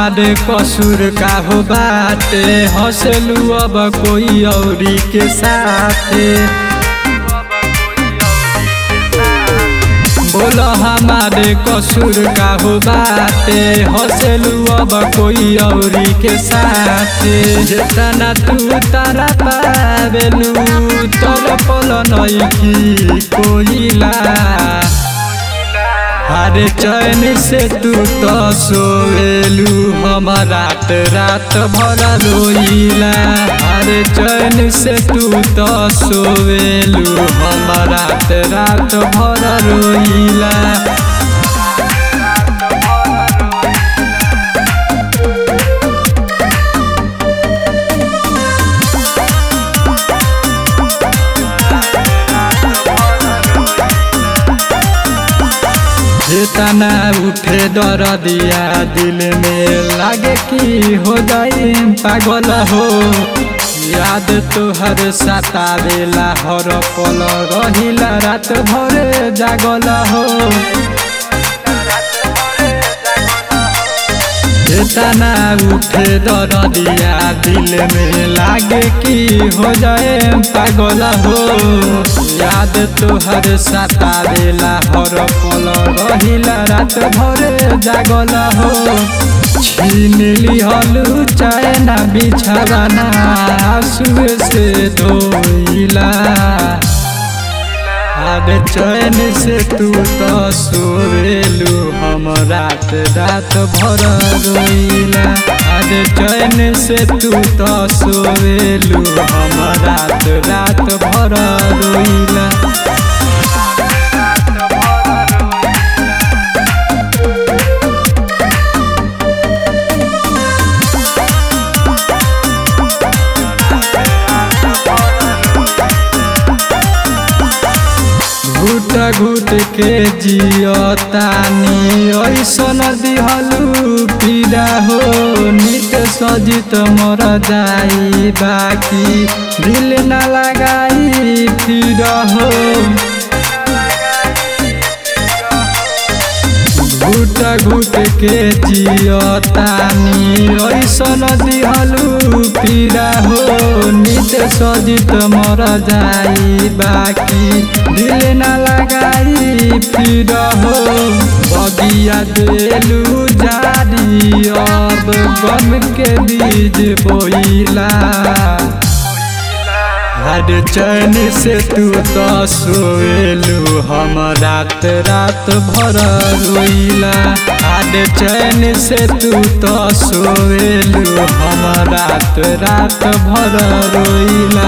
हमारे कसूर का हो बाटे, हंसलू अब कोई औरी के साथे। बोलो हमारे कसूर का हो बाटे, हंसलू अब कोई औरी के साथे। जितना तू तारा पावेलू तोर पल नइखी कोइला। हरे चैन से तू तो सोवेलू, हम रात रात भर रोइला। हरे चैन से तू तो सोवेलू, हम रात रात भर रोइला। तना उठे दर्दिया दिल में, लागे कि हो जाए पागल हो। याद तोहर सतावेला हर पल, रहिला रात भर जागल हो। तना उठे दर्दिया दिल में, लागे कि हो जाए पागल हो। याद तोहर सतावेला हर पल, रहिला रात भर जागल हो। छीन लिहलू चैना बिछावाना, आंसू से धोइला। हरे चैन से तू तो सोवेलू, हम रात रात भर रोइला। हरे चैन से तू तो सोवेलू, हम रात रात भर रोइला। घुट घुट के जियतानी, ऐसन दिहलू पीड़ा हो। नित सजित मर जाई बाकी, दिल न लगाई फिर हो। घुट घुट के जियतानी, ऐसन दिहलू पीड़ा हो। नित सजित मर जाई बाकी, दिल न लगाई फिर हो। बगिया देलू जारी, अब गम के बीज बोइला। हरे चैन से तू तो सोवेलू, हम रात रात भर रोइला। हरे चैन से तू तो सोवेलू, हम रात रात भर रोइला।